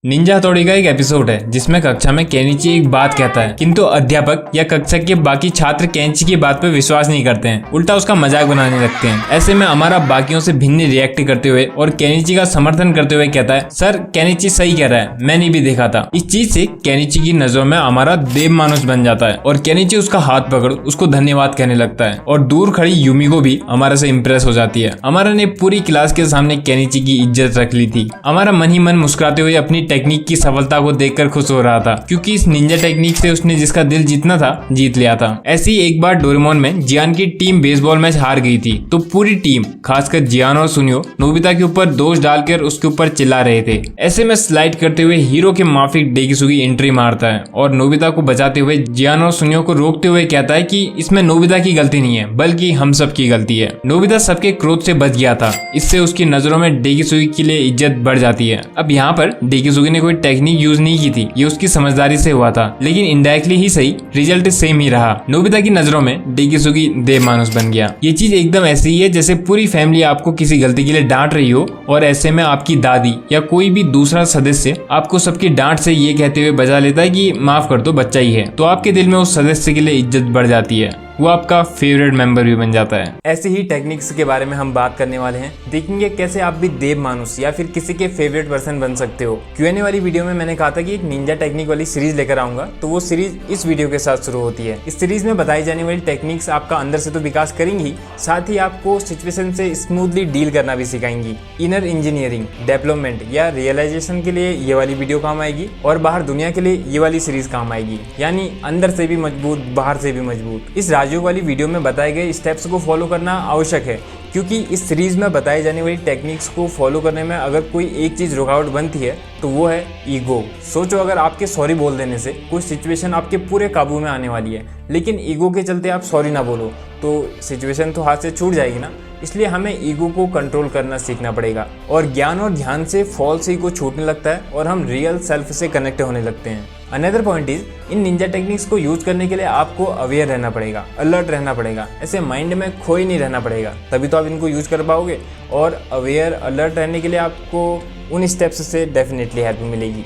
Ninja हथौड़ी का एक एपिसोड है जिसमें कक्षा में केनिची एक बात कहता है, किंतु अध्यापक या कक्षा के बाकी छात्र केनिची की बात पर विश्वास नहीं करते हैं, उल्टा उसका मजाक बनाने लगते हैं। ऐसे में अमारा बाकियों से भिन्न रिएक्ट करते हुए और केनिची का समर्थन करते हुए कहता है, सर केनिची सही कह रहा है, मैंने भी देखा था। इस चीज से केनिची की नजरों में अमारा देव मानुष बन जाता है और केनिची उसका हाथ पकड़ उसको धन्यवाद कहने लगता है और दूर खड़ी यूमिको भी अमारा से इम्प्रेस हो जाती है। अमारा ने पूरी क्लास के सामने केनिची की इज्जत रख ली थी। अमारा मन ही मन मुस्कुराते हुए अपनी टेक्निक की सफलता को देखकर खुश हो रहा था, क्योंकि इस निंजा टेक्निक से उसने जिसका दिल जीतना था जीत लिया था। ऐसी एक बार डोरेमोन में जियान की टीम बेसबॉल मैच हार गई थी, तो पूरी टीम खासकर जियान और सुनियो नोबिता के ऊपर दोष डालकर उसके ऊपर चिल्ला रहे थे। ऐसे में स्लाइड करते हुए हीरो के माफिक डेकिसुगी एंट्री मारता है और नोबिता को बचाते हुए जियान और सुनियो को रोकते हुए कहता है कि इसमें नोबिता की गलती नहीं है बल्कि हम सब की गलती है। नोबिता सबके क्रोध से बच गया था, इससे उसकी नजरों में डेकिसुगी के लिए इज्जत बढ़ जाती है। अब यहाँ पर डेकिसुगी ने कोई टेक्निक यूज नहीं की थी, ये उसकी समझदारी से हुआ था, लेकिन इनडायरेक्टली ही सही रिजल्ट सेम ही रहा। नोबिता की नजरों में डेकिसुगी देव मानुष बन गया। ये चीज एकदम ऐसी ही है जैसे पूरी फैमिली आपको किसी गलती के लिए डांट रही हो और ऐसे में आपकी दादी या कोई भी दूसरा सदस्य आपको सबकी डांट से ये कहते हुए बजा लेता है कि माफ कर दो, बच्चा ही है, तो आपके दिल में उस सदस्य के लिए इज्जत बढ़ जाती है, वो आपका फेवरेट मेंबर भी बन जाता है। ऐसे ही टेक्निक्स के बारे में हम बात करने वाले हैं। देखेंगे कैसे आप भी देव मानुष या फिर किसी के फेवरेट पर्सन बन सकते हो। Q&A वाली वीडियो में मैंने कहा था कि एक निंजा टेक्निक वाली सीरीज लेकर आऊंगा, तो वो सीरीज इस वीडियो के साथ शुरू होती है। इस सीरीज में बताई जाने वाली टेक्निक्स आपका अंदर से तो विकास करेंगी, साथ ही आपको सिचुएशन से स्मूथली डील करना भी सिखाएंगी। इनर इंजीनियरिंग, डेवलपमेंट या रियलाइजेशन के लिए ये वाली वीडियो काम आएगी और बाहर दुनिया के लिए ये वाली सीरीज काम आएगी, यानी अंदर से भी मजबूत बाहर से भी मजबूत। इस राजयोग वाली वीडियो में बताए गए स्टेप्स को फॉलो करना आवश्यक है, क्योंकि इस सीरीज में बताई जाने वाली टेक्निक्स को फॉलो करने में अगर कोई एक चीज रुकावट बनती है तो वो है ईगो। सोचो अगर आपके सॉरी बोल देने से कोई सिचुएशन आपके पूरे काबू में आने वाली है, लेकिन ईगो के चलते आप सॉरी ना बोलो तो सिचुएशन तो हाथ से छूट जाएगी ना। इसलिए हमें ईगो को कंट्रोल करना सीखना पड़ेगा और ज्ञान और ध्यान से फॉल्स ईगो छूटने लगता है और हम रियल सेल्फ से कनेक्ट होने लगते हैं। Another point is, in Ninja techniques को यूज करने के लिए आपको अवेयर रहना पड़ेगा, अलर्ट रहना पड़ेगा, ऐसे माइंड में खोए नहीं रहना पड़ेगा, तभी तो आप इनको यूज कर पाओगे। और अवेयर अलर्ट रहने के लिए आपको उन स्टेप्स से डेफिनेटली हेल्प मिलेगी।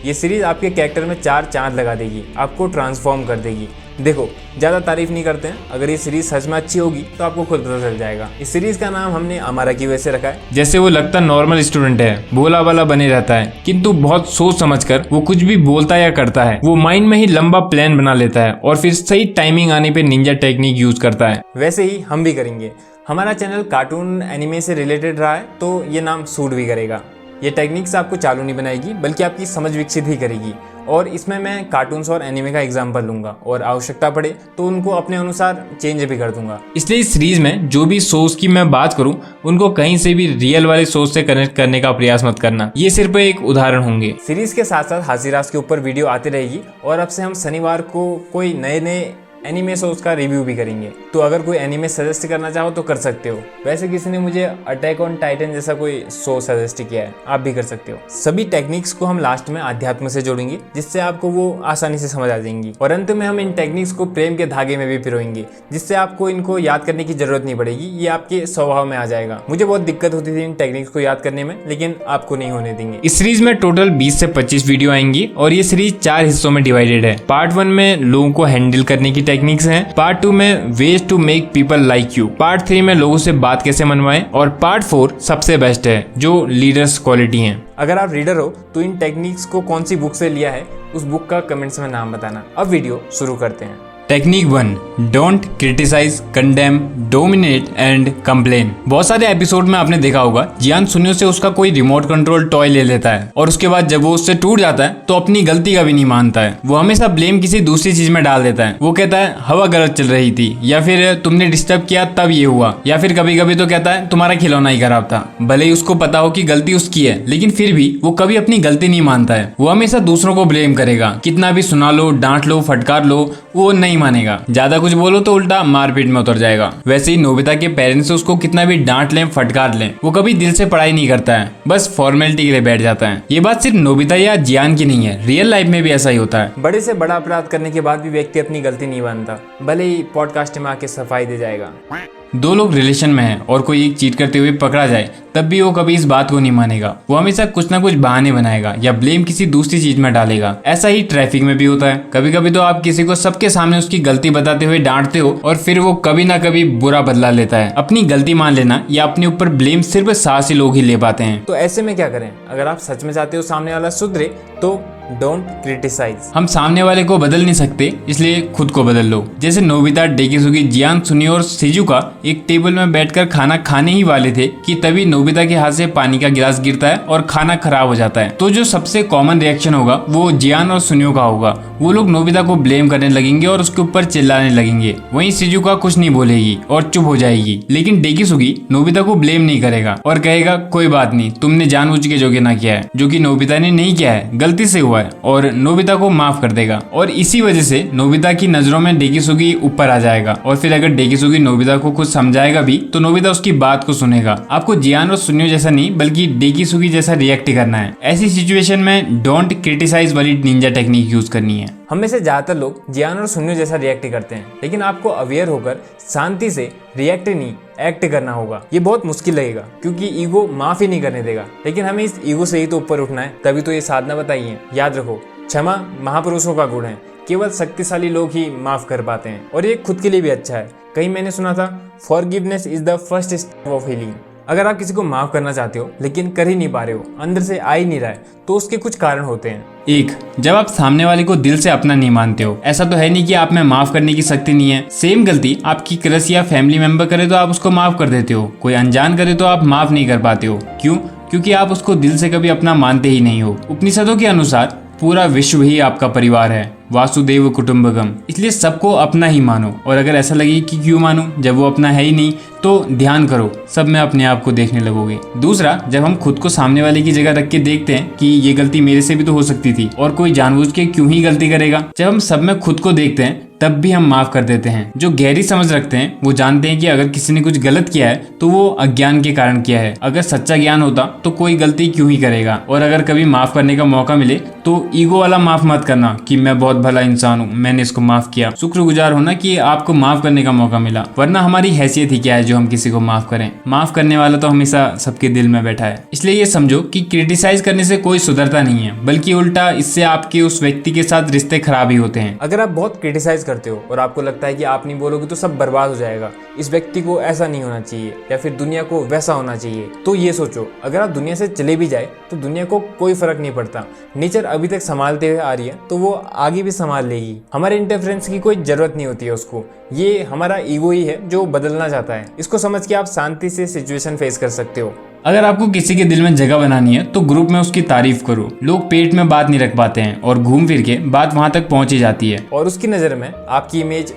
ये सीरीज आपके कैरेक्टर में 4 चांद लगा देगी, आपको ट्रांसफॉर्म कर देगी। देखो, ज़्यादा तारीफ नहीं करते हैं, अगर ये सीरीज सच में अच्छी होगी तो आपको खुद पता चल जाएगा। इस सीरीज का नाम हमने अमारा की वजह से रखा है। जैसे वो लगता नॉर्मल स्टूडेंट है, भोला वाला बने रहता है, किंतु बहुत सोच समझकर वो कुछ भी बोलता या करता है। वो माइंड में ही लंबा प्लान बना लेता है और फिर सही टाइमिंग आने पे निंजा टेक्निक यूज करता है। वैसे ही हम भी करेंगे। हमारा चैनल कार्टून एनिमे से रिलेटेड रहा है, तो ये नाम सूट भी करेगा। ये टेक्निक्स आपको चालू नहीं बनाएगी बल्कि आपकी समझ विकसित ही करेगी, और इसमें मैं कार्टून्स और एनिमे का एग्जाम्पल लूंगा और आवश्यकता पड़े तो उनको अपने अनुसार चेंज भी कर दूंगा। इसलिए इस सीरीज में जो भी सोर्स की मैं बात करूं उनको कहीं से भी रियल वाले सोर्स से कनेक्ट करने का प्रयास मत करना, ये सिर्फ एक उदाहरण होंगे। सीरीज के साथ साथ हाजिरास के ऊपर वीडियो आती रहेगी और अब से हम शनिवार को कोई नए एनिमे शोज का रिव्यू भी करेंगे, तो अगर कोई एनिमे सजेस्ट करना चाहो तो कर सकते हो। वैसे किसी ने मुझे अटैक ऑन टाइटन जैसा कोई शो सजेस्ट किया है, आप भी कर सकते हो। सभी टेक्निक्स को हम लास्ट में अध्यात्म से जोड़ेंगे, जिससे आपको वो आसानी से समझ आ जाएंगी, और अंत में हम इन टेक्निक्स को प्रेम के धागे में भी पिरोएंगे, जिससे आपको इनको याद करने की जरूरत नहीं पड़ेगी, ये आपके स्वभाव में आ जाएगा। मुझे बहुत दिक्कत होती थी इन टेक्निक्स को याद करने में, लेकिन आपको नहीं होने देंगे। इस सीरीज में टोटल 20 से 25 वीडियो आएंगी और ये सीरीज 4 हिस्सों में डिवाइडेड है। पार्ट 1 में लोगों को हैंडल करने की टेक्निक्स हैं, पार्ट 2 में ways to make people like you, part 3 में लोगों से बात कैसे मनवाएं, और पार्ट 4 सबसे बेस्ट है जो लीडर्स क्वालिटी हैं। अगर आप रीडर हो तो इन टेक्निक्स को कौन सी बुक से लिया है उस बुक का कमेंट्स में नाम बताना। अब वीडियो शुरू करते हैं। Technique 1, don't criticise, condemn, dominate and complain. बहुत सारे एपिसोड में आपने देखा होगा जियान सुनियो से उसका कोई रिमोट कंट्रोल टॉय ले लेता है और उसके बाद जब वो उससे टूट जाता है तो अपनी गलती का भी नहीं मानता है। वो हमेशा ब्लेम किसी दूसरी चीज में डाल देता है। वो कहता है हवा गलत चल रही थी, या फिर तुमने डिस्टर्ब किया तब ये हुआ, या फिर कभी कभी तो कहता है तुम्हारा खिलौना ही खराब था। भले ही उसको पता हो कि गलती उसकी है, लेकिन फिर भी वो कभी अपनी गलती नहीं मानता है। वो हमेशा दूसरों को ब्लेम करेगा, कितना भी सुना लो, डांट लो, फटकार लो, वो नहीं मानेगा। ज्यादा कुछ बोलो तो उल्टा मारपीट में उतर जाएगा। वैसे ही नोबिता के पेरेंट्स उसको कितना भी डांट लें, फटकार लें, वो कभी दिल से पढ़ाई नहीं करता है, बस फॉर्मेलिटी के लिए बैठ जाता है। ये बात सिर्फ नोबिता या जियान की नहीं है, रियल लाइफ में भी ऐसा ही होता है। बड़े से बड़ा अपराध करने के बाद भी व्यक्ति अपनी गलती नहीं मानता, भले ही पॉडकास्ट में आके सफाई दे जाएगा। दो लोग रिलेशन में हैं और कोई एक चीट करते हुए पकड़ा जाए तब भी वो कभी इस बात को नहीं मानेगा। वो हमेशा कुछ ना कुछ बहाने बनाएगा या ब्लेम किसी दूसरी चीज में डालेगा। ऐसा ही ट्रैफिक में भी होता है। कभी कभी तो आप किसी को सबके सामने उसकी गलती बताते हुए डांटते हो और फिर वो कभी ना कभी बुरा बदला लेता है। अपनी गलती मान लेना या अपने ऊपर ब्लेम सिर्फ साहसी लोग ही ले पाते हैं। तो ऐसे में क्या करें? अगर आप सच में चाहते हो सामने वाला सुधरे तो डोंट क्रिटिसाइज। हम सामने वाले को बदल नहीं सकते, इसलिए खुद को बदल लो। जैसे नोबिता, डेकिसुगी, जियान, सुनियो और शिजुका एक टेबल में बैठकर खाना खाने ही वाले थे कि तभी नोबिता के हाथ से पानी का गिलास गिरता है और खाना खराब हो जाता है। तो जो सबसे कॉमन रिएक्शन होगा वो जियान और सुनियो का होगा। वो लोग नोबिता को ब्लेम करने लगेंगे और उसके ऊपर चिल्लाने लगेंगे। वहीं शिजुका कुछ नहीं बोलेगी और चुप हो जाएगी। लेकिन डेकिसुगी नोबिता को ब्लेम नहीं करेगा और कहेगा कोई बात नहीं, तुमने जानबूझ के जो ना किया है, जो कि नोबिता ने नहीं किया है, गलती से हुआ है, और नोबिता को माफ कर देगा। और इसी वजह से नोबिता की नजरों में डेकिसुगी ऊपर आ जाएगा। और फिर अगर डेकिसुगी नोबिता को कुछ समझाएगा भी तो नोबिता उसकी बात को सुनेगा। आपको जियान और सुनियो जैसा नहीं बल्कि डेकिसुगी जैसा रिएक्ट करना है। ऐसी सिचुएशन में डोंट क्रिटिसाइज वाली निंजा टेक्निक यूज करनी है। हम में से ज्यादातर लोग जियान और सुनियो जैसा रिएक्ट करते हैं, लेकिन आपको अवेयर होकर शांति से रिएक्ट नहीं एक्ट करना होगा। ये बहुत मुश्किल लगेगा क्योंकि ईगो माफ ही नहीं करने देगा, लेकिन हमें इस ईगो से ही तो ऊपर उठना है। तभी तो ये साधना बताई है। याद रखो, क्षमा महापुरुषों का गुण है, केवल शक्तिशाली लोग ही माफ कर पाते हैं। और ये खुद के लिए भी अच्छा है। कहीं मैंने सुना था, forgiveness is the first step of healing. अगर आप किसी को माफ करना चाहते हो लेकिन कर ही नहीं पा रहे हो, अंदर से आ ही नहीं रहा है, तो उसके कुछ कारण होते हैं। एक, जब आप सामने वाले को दिल से अपना नहीं मानते हो। ऐसा तो है नहीं कि आप में माफ करने की शक्ति नहीं है। सेम गलती आपकी क्रश या फैमिली मेंबर करे तो आप उसको माफ कर देते हो, कोई अनजान करे तो आप माफ नहीं कर पाते हो। क्यों? क्योंकि आप उसको दिल से कभी अपना मानते ही नहीं हो। उपनिषदों के अनुसार पूरा विश्व ही आपका परिवार है, वासुदेव कुटुंबकम। इसलिए सबको अपना ही मानो। और अगर ऐसा लगे कि क्यों मानो जब वो अपना है ही नहीं, तो ध्यान करो, सब में अपने आप को देखने लगोगे। दूसरा, जब हम खुद को सामने वाले की जगह रख के देखते हैं कि ये गलती मेरे से भी तो हो सकती थी और कोई जानबूझ के क्यों ही गलती करेगा, जब हम सब में खुद को देखते हैं तब भी हम माफ कर देते हैं। जो गहरी समझ रखते हैं वो जानते हैं कि अगर किसी ने कुछ गलत किया है तो वो अज्ञान के कारण किया है। अगर सच्चा ज्ञान होता तो कोई गलती क्यों ही करेगा। और अगर कभी माफ करने का मौका मिले तो ईगो वाला माफ मत करना कि मैं बहुत भला इंसान हूँ, मैंने इसको माफ किया। शुक्रगुजार होना कि आपको माफ करने का मौका मिला, वरना हमारी हैसियत ही क्या है जो हम किसी को माफ करें। माफ करने वाला तो हमेशा सबके दिल में बैठा है। इसलिए ये समझो कि क्रिटिसाइज करने से कोई सुधरता नहीं है, बल्कि उल्टा इससे आपके उस व्यक्ति के साथ रिश्ते खराब ही होते हैं। अगर आप बहुत क्रिटिसाइज करते हो और आपको लगता है कि आप नहीं बोलोगे तो सब बर्बाद हो जाएगा, इस व्यक्ति को ऐसा नहीं होना चाहिए या फिर दुनिया को वैसा होना चाहिए, तो ये सोचो, अगर आप दुनिया से चले भी जाए तो दुनिया को कोई फर्क नहीं पड़ता। नेचर अभी तक संभालते हुए आ रही है तो वो आगे भी संभाल लेगी। हमारे इंटरफेरेंस की कोई जरूरत नहीं होती है उसको। ये हमारा ईगो ही है जो बदलना चाहता है। इसको समझ के आप शांति से सिचुएशन फेस कर सकते हो। अगर आपको किसी के दिल में जगह बनानी है तो ग्रुप में उसकी तारीफ करो। लोग पेट में बात नहीं रख पाते हैं और घूम फिर के बात वहां तक पहुंच ही जाती है। और उसकी नजर में आपकी इमेज।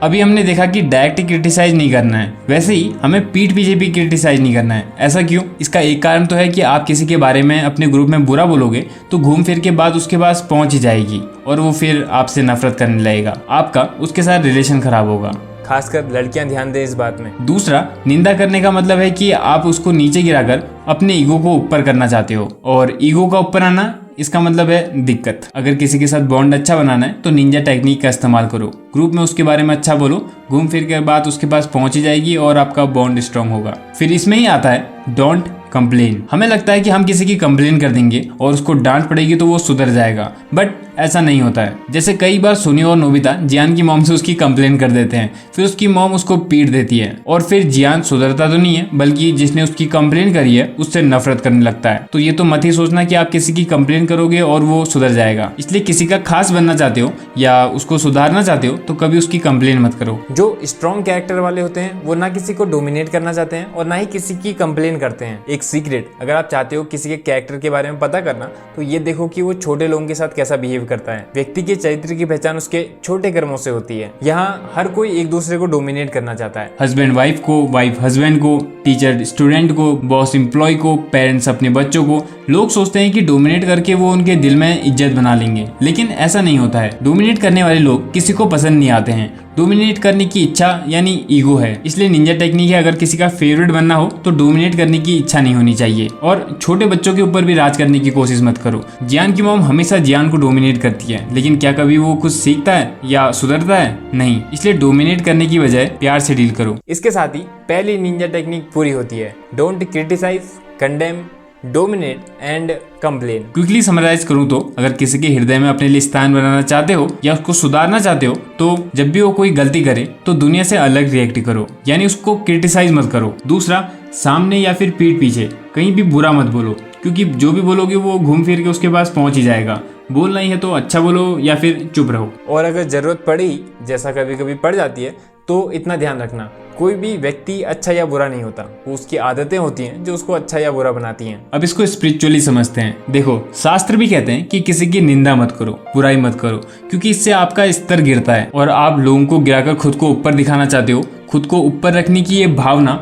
अभी हमने देखा कि डायरेक्ट क्रिटिसाइज नहीं करना है, वैसे ही हमें पीठ पीछे भी क्रिटिसाइज नहीं करना है। ऐसा क्यों? इसका एक कारण तो है कि आप किसी के बारे में अपने ग्रुप में बुरा बोलोगे तो घूम फिर के बात उसके पास पहुंच ही जाएगी और वो फिर आपसे नफरत करने लगेगा। आपका उसके साथ रिलेशन खराब होगा। खासकर लड़कियां ध्यान दें इस बात में। दूसरा, निंदा करने का मतलब है कि आप उसको नीचे गिराकर अपने ईगो को ऊपर करना चाहते हो। और ईगो का ऊपर आना इसका मतलब है दिक्कत। अगर किसी के साथ बॉन्ड अच्छा बनाना है तो निंजा टेक्निक का इस्तेमाल करो। ग्रुप में उसके बारे में अच्छा बोलो, घूम फिर के बात उसके पास पहुंच ही जाएगी और आपका बॉन्ड स्ट्रांग होगा। फिर इसमें ही आता है डोंट कंप्लेन। हमें लगता है कि हम किसी की कंप्लेन कर देंगे और उसको डांट पड़ेगी तो वो सुधर जाएगा, बट ऐसा नहीं होता है। जैसे कई बार सुनियो और नोबिता जियान की मॉम से उसकी कंप्लेन कर देते हैं, फिर उसकी मॉम उसको पीट देती है और फिर जियान सुधरता तो नहीं है बल्कि जिसने उसकी कंप्लेन करी है उससे नफरत करने लगता है। तो ये तो मत ही सोचना कि आप किसी की कंप्लेन करोगे और वो सुधर जाएगा। इसलिए किसी का खास बनना चाहते हो या उसको सुधारना चाहते हो तो कभी उसकी कंप्लेन मत करो। जो स्ट्रॉन्ग कैरेक्टर वाले होते हैं वो ना किसी को डोमिनेट करना चाहते हैं और ना ही किसी की कंप्लेन करते हैं। एक सीक्रेट, अगर आप चाहते हो किसी के कैरेक्टर के बारे में पता करना तो ये देखो कि वो छोटे लोगों के साथ कैसा बिहेव करता है। व्यक्ति के चरित्र की पहचान उसके छोटे कर्मों से होती है। यहाँ हर कोई एक दूसरे को डोमिनेट करना चाहता है। हस्बैंड वाइफ को, वाइफ हस्बैंड को, टीचर स्टूडेंट को, बॉस एम्प्लॉय को, पेरेंट्स अपने बच्चों को। लोग सोचते हैं कि डोमिनेट करके वो उनके दिल में इज्जत बना लेंगे, लेकिन ऐसा नहीं होता है। डोमिनेट करने वाले लोग किसी को पसंद नहीं आते हैं। डोमिनेट करने की इच्छा यानी ईगो है। इसलिए निंजा टेक्निक है, अगर किसी का फेवरेट बनना हो तो डोमिनेट करने की इच्छा नहीं होनी चाहिए। और छोटे बच्चों के ऊपर भी राज करने की कोशिश मत करो। जियान की मॉम हमेशा जियान को डोमिनेट करती है, लेकिन क्या कभी वो कुछ सीखता है या सुधरता है? नहीं। इसलिए डोमिनेट करने की बजाय प्यार से डील करो। इसके साथ ही पहली निंजा टेक्निक पूरी होती है। Don't criticise, condemn, dominate and complain. Quickly summarise करूं तो अगर किसी के हृदय में अपने लिए स्थान बनाना चाहते हो या उसको सुधारना चाहते हो तो जब भी वो कोई गलती करे तो दुनिया से अलग रिएक्ट करो, यानी उसको क्रिटिसाइज मत करो। दूसरा, सामने या फिर पीठ पीछे कहीं भी बुरा मत बोलो, क्योंकि जो भी बोलोगे वो घूम फिर के उसके पास पहुंच ही जाएगा। बोलना ही है तो अच्छा बोलो या फिर चुप रहो। और अगर जरूरत पड़ी, जैसा कभी कभी पड़ जाती है, तो इतना ध्यान रखना, कोई भी व्यक्ति अच्छा या बुरा नहीं होता, वो उसकी आदतें होती हैं जो उसको अच्छा या बुरा बनाती हैं। अब इसको स्पिरिचुअली समझते हैं। देखो, शास्त्र भी कहते हैं कि किसी की निंदा मत करो, बुराई मत करो, क्योंकि इससे आपका स्तर गिरता है और आप लोगों को गिराकर खुद को ऊपर दिखाना चाहते हो। खुद को ऊपर रखने की ये भावना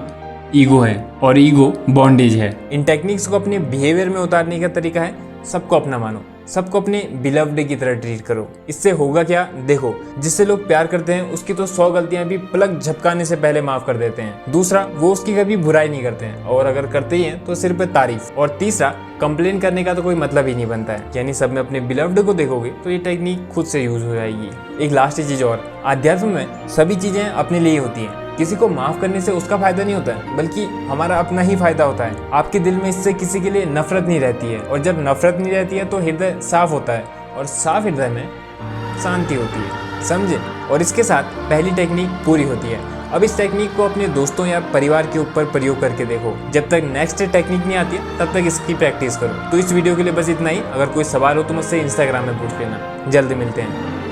ईगो है, और ईगो बॉन्डेज है। इन टेक्निक्स को अपने बिहेवियर में उतारने का तरीका है, सबको अपना मानो, सबको अपने बिलव्ड की तरह ट्रीट करो। इससे होगा क्या, देखो, जिससे लोग प्यार करते हैं उसकी तो 100 गलतियां भी पलक झपकाने से पहले माफ कर देते हैं। दूसरा, वो उसकी कभी बुराई नहीं करते हैं, और अगर करते ही हैं तो सिर्फ तारीफ। और तीसरा, कंप्लेन करने का तो कोई मतलब ही नहीं बनता है। यानी सब में अपने बिलव्ड को देखोगे तो ये टेक्निक खुद से यूज हो जाएगी। एक लास्ट चीज और, अध्यात्म में सभी चीजें अपने लिए होती हैं। किसी को माफ करने से उसका फायदा नहीं होता है, बल्कि हमारा अपना ही फायदा होता है। आपके दिल में इससे किसी के लिए नफरत नहीं रहती है, और जब नफरत नहीं रहती है तो हृदय साफ होता है, और साफ हृदय में शांति होती है, समझे। और इसके साथ पहली टेक्निक पूरी होती है। अब इस टेक्निक को अपने दोस्तों या परिवार के ऊपर प्रयोग करके देखो। जब तक नेक्स्ट टेक्निक नहीं आती है तब तक इसकी प्रैक्टिस करो। तो इस वीडियो के लिए बस इतना ही। अगर कोई सवाल हो तो मुझसे इंस्टाग्राम में पूछ लेना। जल्दी मिलते हैं।